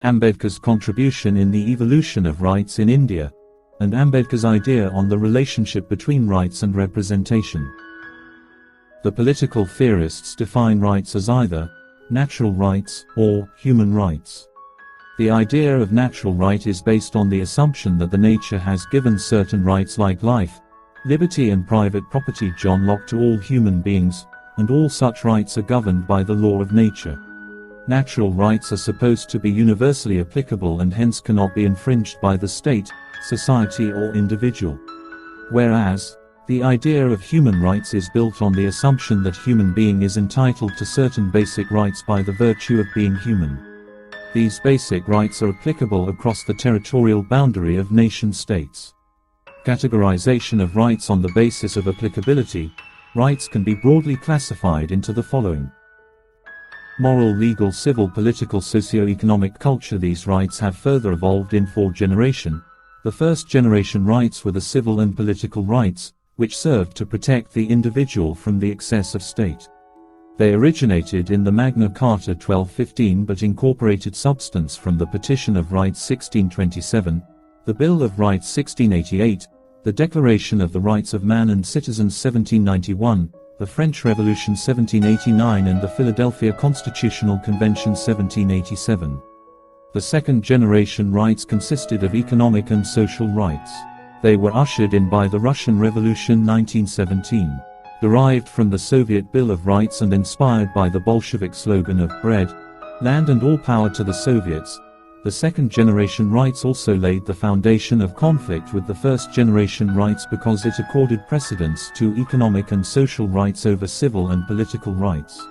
Ambedkar's contribution in the evolution of rights in India, and Ambedkar's idea on the relationship between rights and representation. The political theorists define rights as either natural rights or human rights. The idea of natural right is based on the assumption that the nature has given certain rights like life, liberty and private property John Locke to all human beings, and all such rights are governed by the law of nature. Natural rights are supposed to be universally applicable and hence cannot be infringed by the state, society or individual. Whereas, the idea of human rights is built on the assumption that human being is entitled to certain basic rights by the virtue of being human. These basic rights are applicable across the territorial boundary of nation-states. Categorization of rights on the basis of applicability. Rights can be broadly classified into the following: moral, legal, civil, political, socio-economic, culture. These rights have further evolved in 4 generations. The first generation rights were the civil and political rights, which served to protect the individual from the excess of state. They originated in the Magna Carta 1215 but incorporated substance from the Petition of Rights 1627, the Bill of Rights 1688, the Declaration of the Rights of Man and Citizens 1791, the French Revolution 1789 and the Philadelphia Constitutional Convention 1787. The second generation rights consisted of economic and social rights. They were ushered in by the Russian Revolution 1917. Derived from the Soviet Bill of Rights and inspired by the Bolshevik slogan of bread, land and all power to the Soviets, the second generation rights also laid the foundation of conflict with the first generation rights because it accorded precedence to economic and social rights over civil and political rights.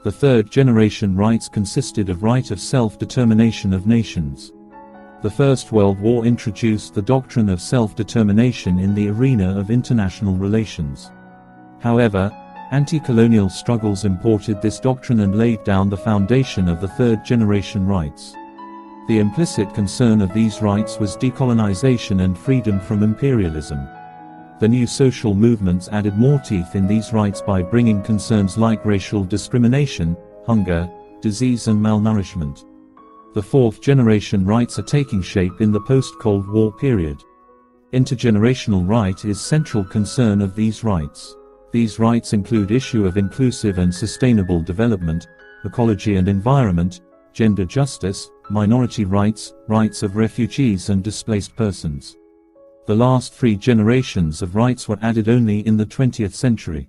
The third generation rights consisted of right of self-determination of nations. The First World War introduced the doctrine of self-determination in the arena of international relations. However, anti-colonial struggles imported this doctrine and laid down the foundation of the third generation rights. The implicit concern of these rights was decolonization and freedom from imperialism. The new social movements added more teeth in these rights by bringing concerns like racial discrimination, hunger, disease and malnourishment. The fourth generation rights are taking shape in the post-Cold War period. Intergenerational right is central concern of these rights. These rights include issue of inclusive and sustainable development, ecology and environment, gender justice, minority rights, rights of refugees and displaced persons. The last 3 generations of rights were added only in the 20th century.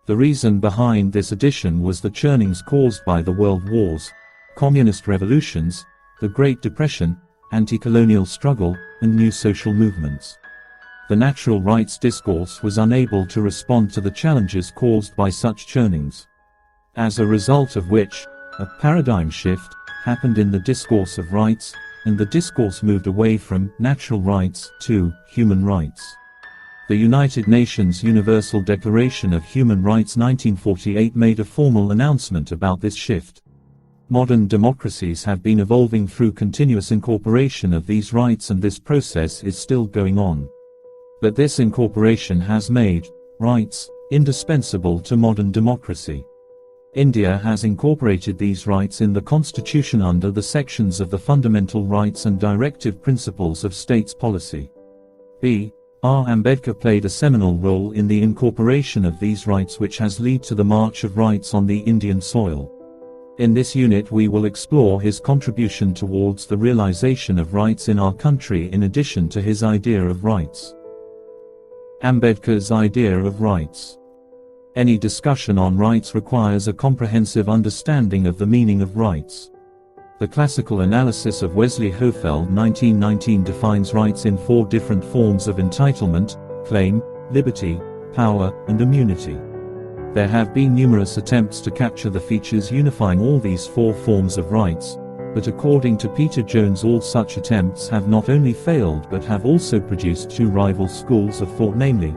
The reason behind this addition was the churnings caused by the world wars, communist revolutions, the Great Depression, anti-colonial struggle, and new social movements. The natural rights discourse was unable to respond to the challenges caused by such churnings. As a result of which, a paradigm shift happened in the discourse of rights, and the discourse moved away from natural rights to human rights. The United Nations Universal Declaration of Human Rights 1948 made a formal announcement about this shift. Modern democracies have been evolving through continuous incorporation of these rights, and this process is still going on. But this incorporation has made rights indispensable to modern democracy. India has incorporated these rights in the Constitution under the sections of the Fundamental Rights and Directive Principles of States Policy. B.R. Ambedkar played a seminal role in the incorporation of these rights, which has led to the March of Rights on the Indian soil. In this unit we will explore his contribution towards the realization of rights in our country in addition to his idea of rights. Ambedkar's idea of rights. Any discussion on rights requires a comprehensive understanding of the meaning of rights. The classical analysis of Wesley Hofeld 1919 defines rights in 4 different forms of entitlement, claim, liberty, power, and immunity. There have been numerous attempts to capture the features unifying all these 4 forms of rights, but according to Peter Jones all such attempts have not only failed but have also produced 2 rival schools of thought, namely,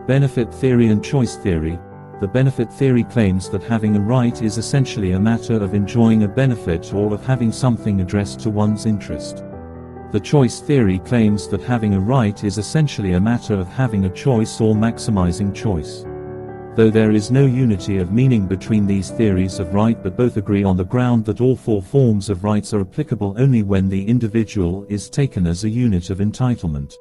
benefit theory and choice theory. The benefit theory claims that having a right is essentially a matter of enjoying a benefit or of having something addressed to one's interest. The choice theory claims that having a right is essentially a matter of having a choice or maximizing choice. though there is no unity of meaning between these theories of right, but both agree on the ground that all four forms of rights are applicable only when the individual is taken as a unit of entitlement.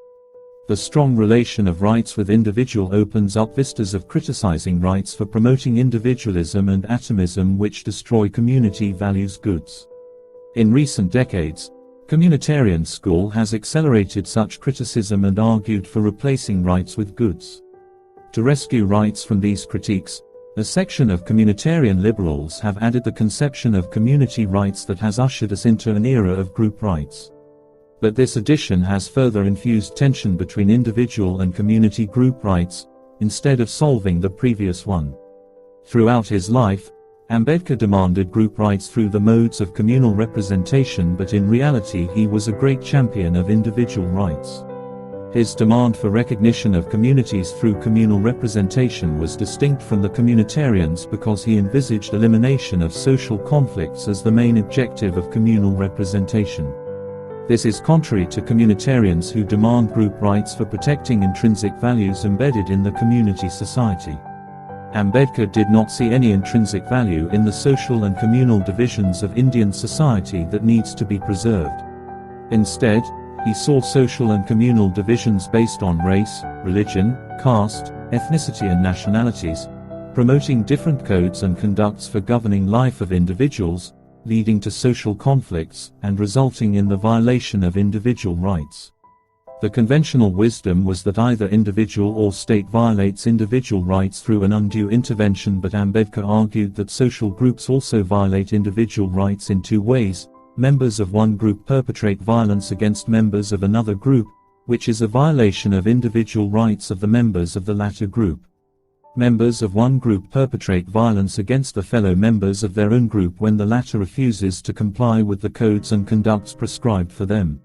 The strong relation of rights with individual opens up vistas of criticizing rights for promoting individualism and atomism, which destroy community values goods. In recent decades, communitarian school has accelerated such criticism and argued for replacing rights with goods. To rescue rights from these critiques, a section of communitarian liberals have added the conception of community rights that has ushered us into an era of group rights. But this addition has further infused tension between individual and community group rights, instead of solving the previous one. Throughout his life, Ambedkar demanded group rights through the modes of communal representation, but in reality he was a great champion of individual rights. His demand for recognition of communities through communal representation was distinct from the communitarians because he envisaged elimination of social conflicts as the main objective of communal representation. This is contrary to communitarians who demand group rights for protecting intrinsic values embedded in the community society. Ambedkar did not see any intrinsic value in the social and communal divisions of Indian society that needs to be preserved. Instead, he saw social and communal divisions based on race, religion, caste, ethnicity and nationalities, promoting different codes and conducts for governing life of individuals, leading to social conflicts, and resulting in the violation of individual rights. The conventional wisdom was that either individual or state violates individual rights through an undue intervention, but Ambedkar argued that social groups also violate individual rights in two ways. Members of one group perpetrate violence against members of another group, which is a violation of individual rights of the members of the latter group. Members of one group perpetrate violence against the fellow members of their own group when the latter refuses to comply with the codes and conducts prescribed for them.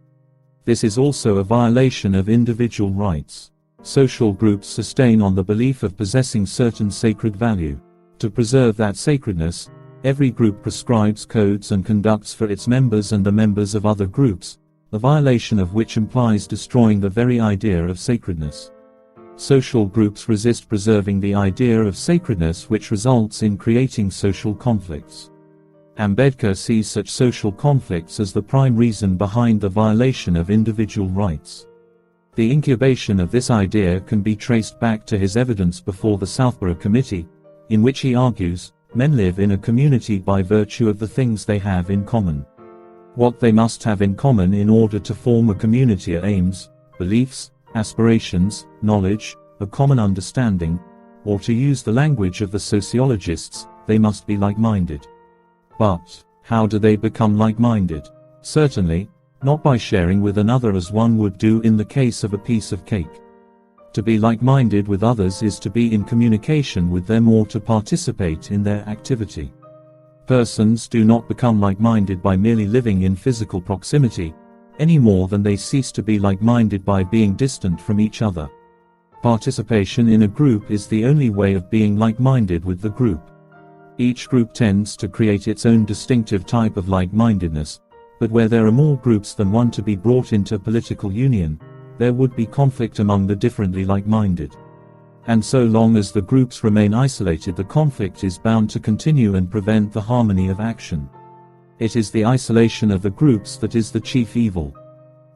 This is also a violation of individual rights. Social groups sustain on the belief of possessing certain sacred value. To preserve that sacredness, every group prescribes codes and conducts for its members and the members of other groups, the violation of which implies destroying the very idea of sacredness. Social groups resist preserving the idea of sacredness, which results in creating social conflicts. Ambedkar sees such social conflicts as the prime reason behind the violation of individual rights. The incubation of this idea can be traced back to his evidence before the Southborough Committee, in which he argues, men live in a community by virtue of the things they have in common. What they must have in common in order to form a community are aims, beliefs, aspirations, knowledge, a common understanding, or to use the language of the sociologists, they must be like-minded. But, how do they become like-minded? Certainly, not by sharing with another as one would do in the case of a piece of cake. To be like-minded with others is to be in communication with them or to participate in their activity. Persons do not become like-minded by merely living in physical proximity, any more than they cease to be like-minded by being distant from each other. Participation in a group is the only way of being like-minded with the group. Each group tends to create its own distinctive type of like-mindedness, but where there are more groups than one to be brought into political union, there would be conflict among the differently like-minded. And so long as the groups remain isolated, the conflict is bound to continue and prevent the harmony of action. It is the isolation of the groups that is the chief evil.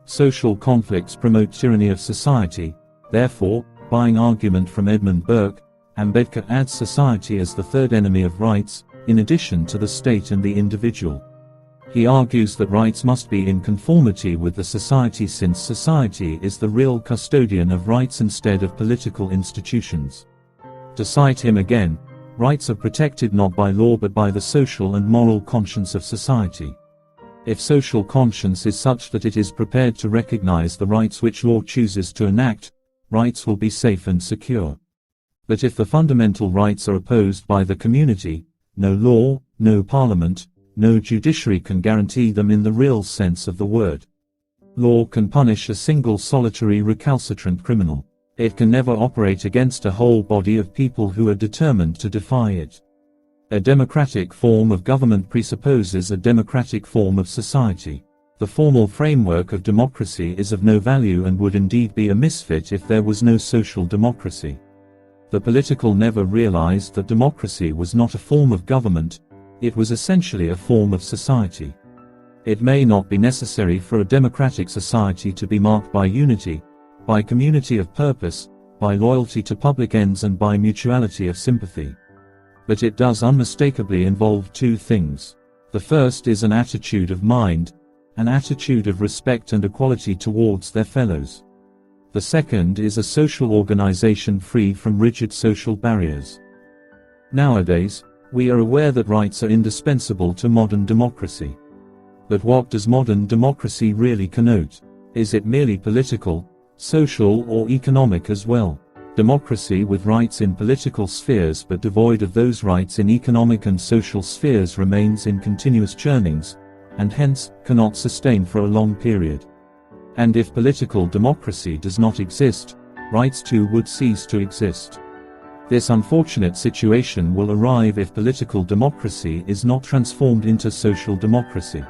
Social conflicts promote tyranny of society. Therefore, buying argument from Edmund Burke, Ambedkar adds society as the third enemy of rights, in addition to the state and the individual. He argues that rights must be in conformity with the society, since society is the real custodian of rights instead of political institutions. To cite him again, rights are protected not by law but by the social and moral conscience of society. If social conscience is such that it is prepared to recognize the rights which law chooses to enact, rights will be safe and secure. But if the fundamental rights are opposed by the community, no law, no parliament, no judiciary can guarantee them in the real sense of the word. Law can punish a single solitary recalcitrant criminal. It can never operate against a whole body of people who are determined to defy it. A democratic form of government presupposes a democratic form of society. The formal framework of democracy is of no value and would indeed be a misfit if there was no social democracy. The political never realized that democracy was not a form of government, it was essentially a form of society. It may not be necessary for a democratic society to be marked by unity, by community of purpose, by loyalty to public ends and by mutuality of sympathy. But it does unmistakably involve two things. The first is an attitude of mind, an attitude of respect and equality towards their fellows. The second is a social organization free from rigid social barriers. Nowadays, we are aware that rights are indispensable to modern democracy. But what does modern democracy really connote? Is it merely political, social or economic as well? Democracy with rights in political spheres but devoid of those rights in economic and social spheres remains in continuous churnings, and hence, cannot sustain for a long period. And if political democracy does not exist, rights too would cease to exist. This unfortunate situation will arrive if political democracy is not transformed into social democracy.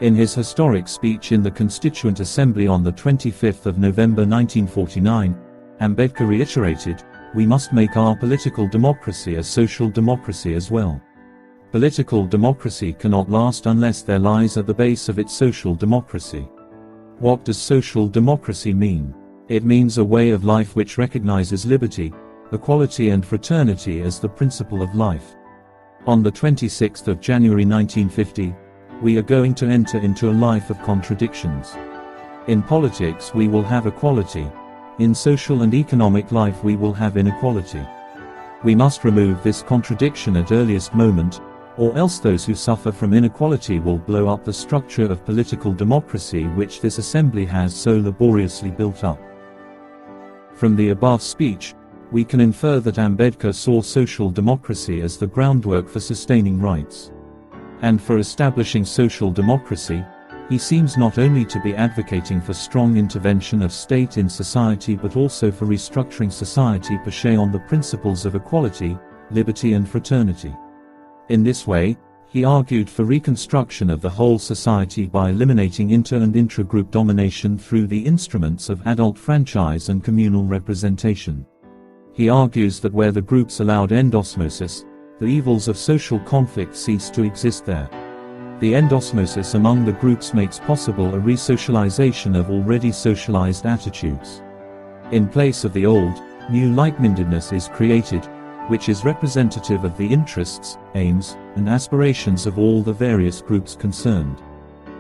In his historic speech in the Constituent Assembly on the 25th of November 1949, Ambedkar reiterated, "We must make our political democracy a social democracy as well." Political democracy cannot last unless there lies at the base of it social democracy. What does social democracy mean? It means a way of life which recognizes liberty, equality and fraternity as the principle of life. On the 26th of January 1950, we are going to enter into a life of contradictions. In politics we will have equality. In social and economic life we will have inequality. We must remove this contradiction at earliest moment, or else those who suffer from inequality will blow up the structure of political democracy which this assembly has so laboriously built up. From the above speech, we can infer that Ambedkar saw social democracy as the groundwork for sustaining rights. And for establishing social democracy, he seems not only to be advocating for strong intervention of state in society but also for restructuring society based on the principles of equality, liberty and fraternity. In this way, he argued for reconstruction of the whole society by eliminating inter- and intra-group domination through the instruments of adult franchise and communal representation. He argues that where the groups allowed endosmosis, the evils of social conflict cease to exist there. The endosmosis among the groups makes possible a resocialization of already socialized attitudes. In place of the old, new like-mindedness is created, which is representative of the interests, aims, and aspirations of all the various groups concerned.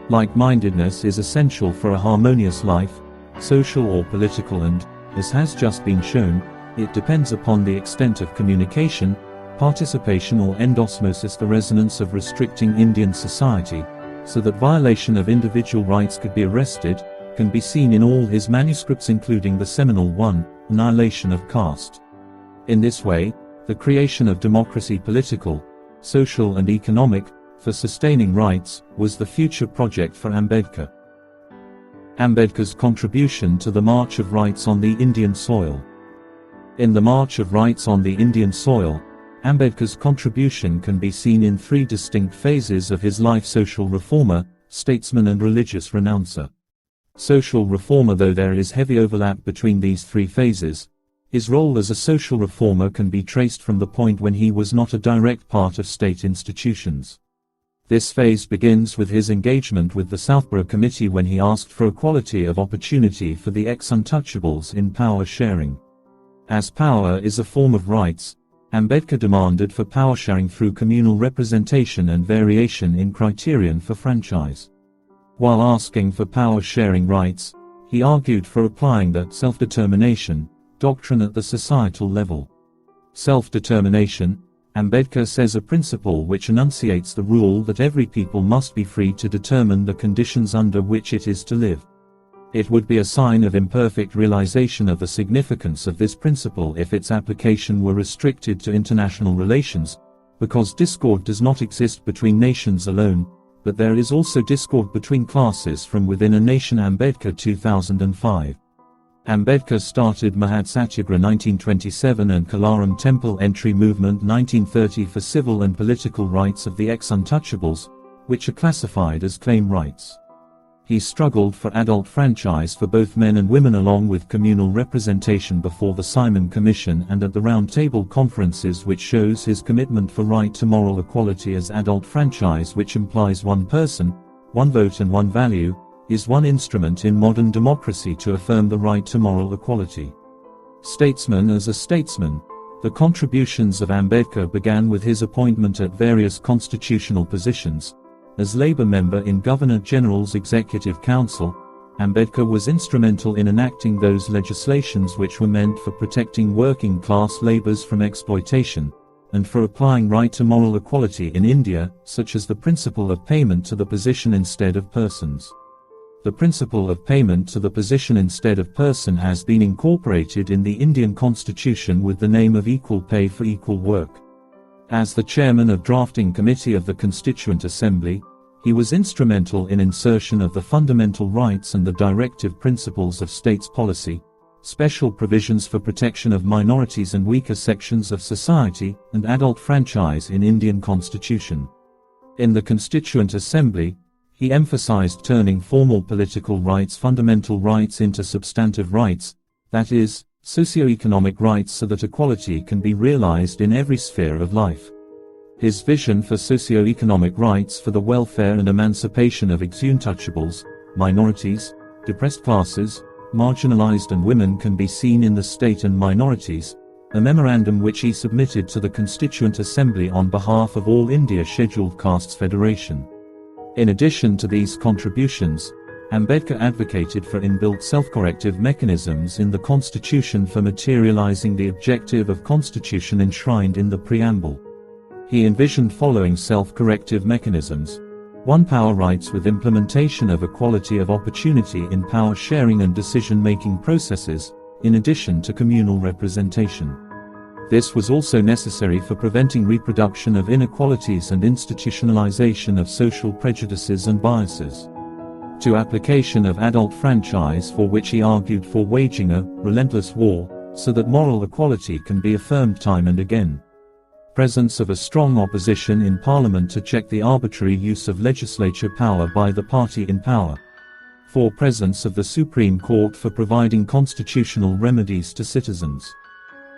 Like-mindedness is essential for a harmonious life, social or political, and, as has just been shown, it depends upon the extent of communication, participation or endosmosis, the resonance of restricting Indian society, so that violation of individual rights could be arrested, can be seen in all his manuscripts including the seminal one, Annihilation of Caste. In this way, the creation of democracy political, social and economic, for sustaining rights, was the future project for Ambedkar. Ambedkar's contribution to the March of Rights on the Indian soil. In the March of Rights on the Indian soil, Ambedkar's contribution can be seen in three distinct phases of his life: social reformer, statesman and religious renouncer. Social reformer. Though there is heavy overlap between these three phases, his role as a social reformer can be traced from the point when he was not a direct part of state institutions. This phase begins with his engagement with the Southborough Committee when he asked for equality of opportunity for the ex-untouchables in power sharing. As power is a form of rights, Ambedkar demanded for power sharing through communal representation and variation in criterion for franchise. While asking for power sharing rights, he argued for applying the self-determination doctrine at the societal level. Self-determination, Ambedkar says, a principle which enunciates the rule that every people must be free to determine the conditions under which it is to live. It would be a sign of imperfect realization of the significance of this principle if its application were restricted to international relations, because discord does not exist between nations alone, but there is also discord between classes from within a nation. Ambedkar 2005. Ambedkar started Mahad Satyagraha 1927 and Kalaram Temple Entry Movement 1930 for civil and political rights of the ex-untouchables, which are classified as claim rights. He struggled for adult franchise for both men and women along with communal representation before the Simon Commission and at the Round Table conferences, which shows his commitment for right to moral equality as adult franchise, which implies one person, one vote and one value, is one instrument in modern democracy to affirm the right to moral equality. Statesman. As a statesman, the contributions of Ambedkar began with his appointment at various constitutional positions. As Labour member in Governor-General's Executive Council, Ambedkar was instrumental in enacting those legislations which were meant for protecting working-class labourers from exploitation, and for applying right to moral equality in India, such as the principle of payment to the position instead of persons. The principle of payment to the position instead of person has been incorporated in the Indian Constitution with the name of equal pay for equal work. As the chairman of drafting committee of the Constituent Assembly, he was instrumental in insertion of the fundamental rights and the directive principles of states policy, special provisions for protection of minorities and weaker sections of society, and adult franchise in Indian Constitution. In the Constituent Assembly, he emphasized turning formal political rights, fundamental rights into substantive rights, that is, socio-economic rights, so that equality can be realized in every sphere of life. His vision for socio-economic rights for the welfare and emancipation of untouchables, minorities, depressed classes, marginalized and women can be seen in The State and Minorities, a memorandum which he submitted to the Constituent Assembly on behalf of All India Scheduled Castes Federation. In addition to these contributions, Ambedkar advocated for inbuilt self-corrective mechanisms in the Constitution for materializing the objective of Constitution enshrined in the preamble. He envisioned following self-corrective mechanisms: 1. Power rights with implementation of equality of opportunity in power sharing and decision-making processes, in addition to communal representation. This was also necessary for preventing reproduction of inequalities and institutionalization of social prejudices and biases. 2. Application of adult franchise, for which he argued for waging a relentless war, so that moral equality can be affirmed time and again. Presence of a strong opposition in Parliament to check the arbitrary use of legislature power by the party in power. 4. Presence of the Supreme Court for providing constitutional remedies to citizens.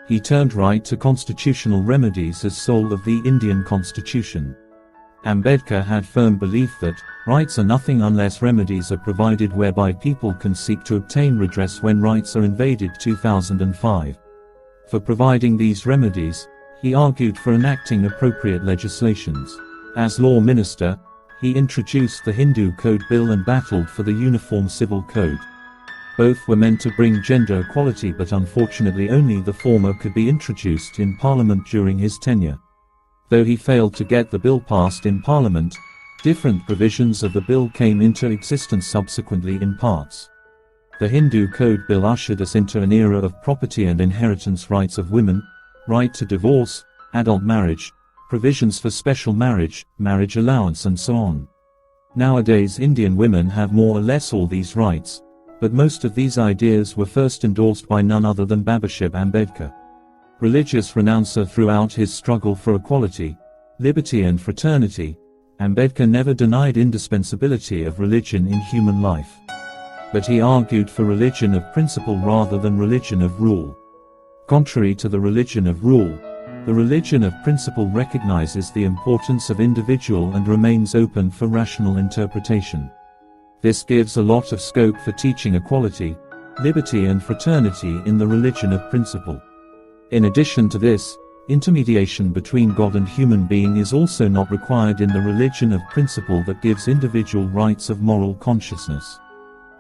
He termed right to constitutional remedies as soul of the Indian Constitution. Ambedkar had firm belief that rights are nothing unless remedies are provided whereby people can seek to obtain redress when rights are invaded. 2005. For providing these remedies, he argued for enacting appropriate legislations. As law minister, he introduced the Hindu Code Bill and battled for the Uniform Civil Code. Both were meant to bring gender equality, but unfortunately only the former could be introduced in Parliament during his tenure. Though he failed to get the bill passed in Parliament, different provisions of the bill came into existence subsequently in parts. The Hindu Code Bill ushered us into an era of property and inheritance rights of women, right to divorce, adult marriage, provisions for special marriage, marriage allowance and so on. Nowadays Indian women have more or less all these rights, but most of these ideas were first endorsed by none other than Babasaheb Ambedkar. Religious renouncer throughout his struggle for equality, liberty and fraternity, Ambedkar never denied indispensability of religion in human life. But he argued for religion of principle rather than religion of rule. Contrary to the religion of rule, the religion of principle recognizes the importance of individual and remains open for rational interpretation. This gives a lot of scope for teaching equality, liberty and fraternity in the religion of principle. In addition to this, intermediation between God and human being is also not required in the religion of principle that gives individual rights of moral consciousness.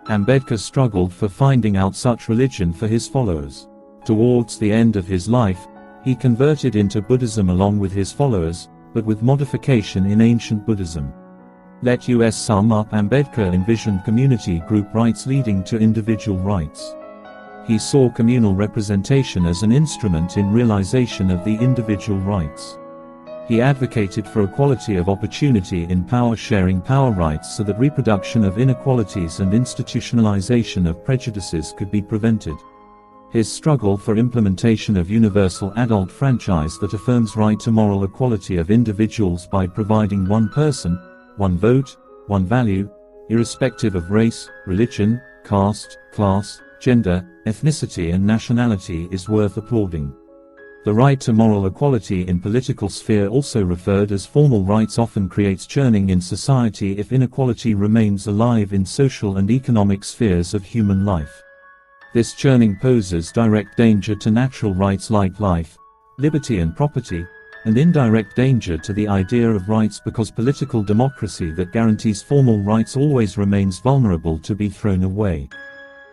Ambedkar struggled for finding out such religion for his followers. Towards the end of his life, he converted into Buddhism along with his followers, but with modification in ancient Buddhism. Let us sum up: Ambedkar envisioned community group rights leading to individual rights. He saw communal representation as an instrument in realization of the individual rights. He advocated for equality of opportunity in power sharing power rights so that reproduction of inequalities and institutionalization of prejudices could be prevented. His struggle for implementation of universal adult franchise that affirms right to moral equality of individuals by providing one person, one vote, one value, irrespective of race, religion, caste, class, gender, ethnicity and nationality is worth applauding. The right to moral equality in political sphere, also referred as formal rights, often creates churning in society if inequality remains alive in social and economic spheres of human life. This churning poses direct danger to natural rights like life, liberty and property, and indirect danger to the idea of rights because political democracy that guarantees formal rights always remains vulnerable to be thrown away.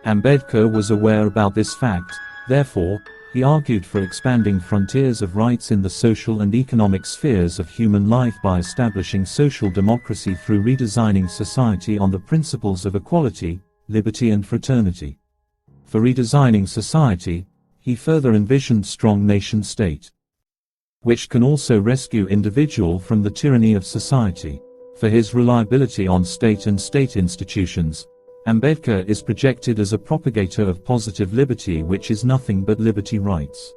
Ambedkar was aware about this fact, therefore, he argued for expanding frontiers of rights in the social and economic spheres of human life by establishing social democracy through redesigning society on the principles of equality, liberty and fraternity. For redesigning society, he further envisioned strong nation-state, which can also rescue individual from the tyranny of society. For his reliability on state and state institutions, Ambedkar is projected as a propagator of positive liberty, which is nothing but liberty rights.